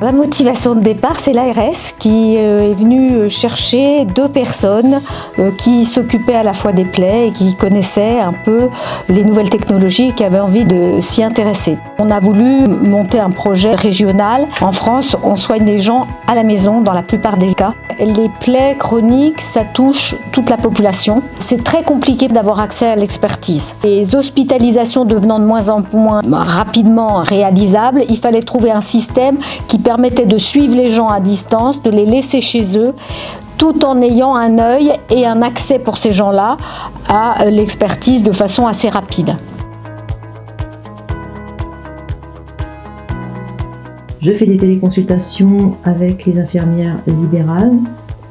la motivation de départ, c'est l'ARS qui est venue chercher 2 personnes qui s'occupaient à la fois des plaies et qui connaissaient un peu les nouvelles technologies et qui avaient envie de s'y intéresser. On a voulu monter un projet régional. En France, on soigne les gens à la maison dans la plupart des cas. Les plaies chroniques, ça touche toute la population. C'est très compliqué d'avoir accès à l'expertise. Les hospitalisations devenant de moins en moins rapidement réalisables, il fallait trouver un système qui permettait de suivre les gens à distance, de les laisser chez eux, tout en ayant un œil et un accès pour ces gens-là à l'expertise de façon assez rapide. Je fais des téléconsultations avec les infirmières libérales,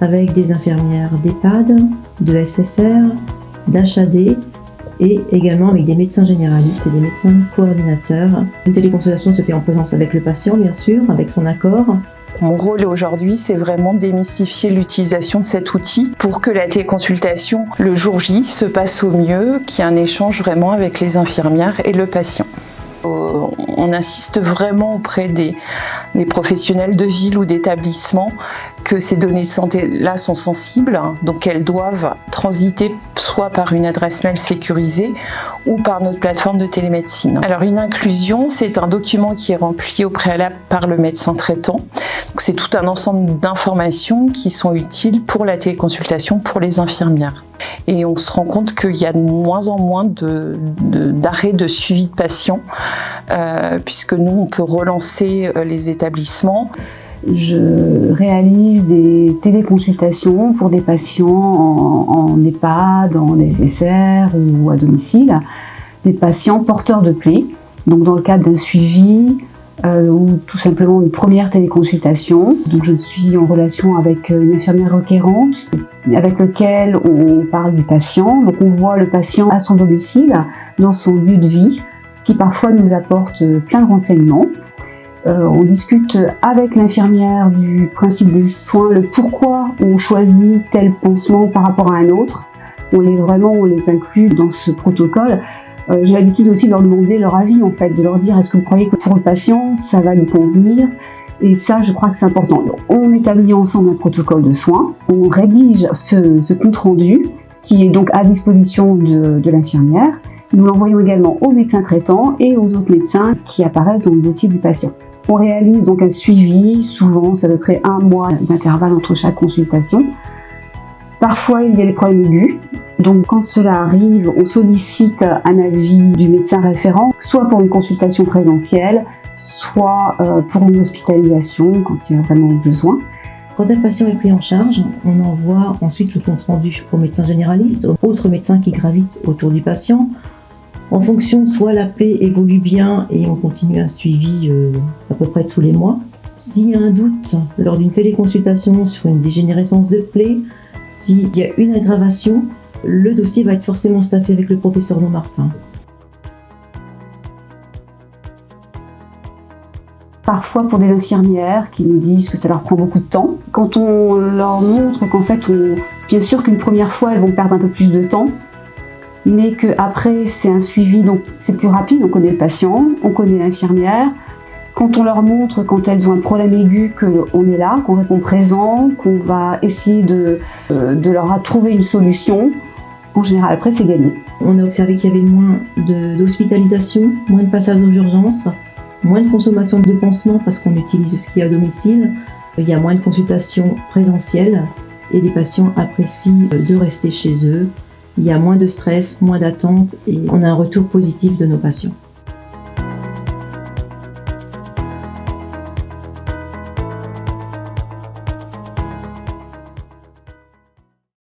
avec des infirmières d'EHPAD, de SSR, d'HAD et également avec des médecins généralistes et des médecins coordinateurs. Une téléconsultation se fait en présence avec le patient, bien sûr, avec son accord. Mon rôle aujourd'hui, c'est vraiment démystifier l'utilisation de cet outil pour que la téléconsultation, le jour J, se passe au mieux, qu'il y ait un échange vraiment avec les infirmières et le patient. On insiste vraiment auprès des professionnels de ville ou d'établissement que ces données de santé-là sont sensibles, donc elles doivent transiter soit par une adresse mail sécurisée ou par notre plateforme de télémédecine. Alors une inclusion, c'est un document qui est rempli au préalable par le médecin traitant. Donc c'est tout un ensemble d'informations qui sont utiles pour la téléconsultation pour les infirmières. Et on se rend compte qu'il y a de moins en moins d'arrêts de suivi de patients, puisque nous, on peut relancer les établissements. Je réalise des téléconsultations pour des patients en EHPAD, en SSR ou à domicile, des patients porteurs de plaies, donc dans le cadre d'un suivi ou tout simplement une première téléconsultation. Donc je suis en relation avec une infirmière requérante avec laquelle on parle du patient. Donc on voit le patient à son domicile, dans son lieu de vie, ce qui parfois nous apporte plein de renseignements. On discute avec l'infirmière du principe des soins, le pourquoi on choisit tel pansement par rapport à un autre. On les inclut dans ce protocole. J'ai l'habitude aussi de leur demander leur avis, en fait, de leur dire est-ce que vous croyez que pour le patient, ça va lui convenir? Et ça, je crois que c'est important. Donc, on établit ensemble un protocole de soins, on rédige ce compte-rendu qui est donc à disposition de l'infirmière. Nous l'envoyons également au médecin traitant et aux autres médecins qui apparaissent dans le dossier du patient. On réalise donc un suivi, souvent c'est à peu près 1 mois d'intervalle entre chaque consultation. Parfois il y a des problèmes aigus, donc quand cela arrive, on sollicite un avis du médecin référent, soit pour une consultation présentielle, soit pour une hospitalisation quand il y a vraiment besoin. Quand un patient est pris en charge, on envoie ensuite le compte rendu au médecin généraliste, aux autres médecins qui gravitent autour du patient. En fonction, soit la plaie évolue bien et on continue un suivi à peu près tous les mois. S'il y a un doute lors d'une téléconsultation sur une dégénérescence de plaie, s'il y a une aggravation, le dossier va être forcément staffé avec le professeur Montmartin. Parfois pour des infirmières qui nous disent que ça leur prend beaucoup de temps. Quand on leur montre qu'en fait, bien sûr qu'une première fois, elles vont perdre un peu plus de temps, mais qu'après, c'est un suivi, donc c'est plus rapide, on connaît le patient, on connaît l'infirmière. Quand on leur montre, quand elles ont un problème aigu, qu'on est là, qu'on répond présent, qu'on va essayer de leur trouver une solution, en général, après, c'est gagné. On a observé qu'il y avait moins d'hospitalisation, moins de passages aux urgences, moins de consommation de pansements parce qu'on utilise ce qu'il y a à domicile. Il y a moins de consultations présentielles et les patients apprécient de rester chez eux. Il y a moins de stress, moins d'attente et on a un retour positif de nos patients.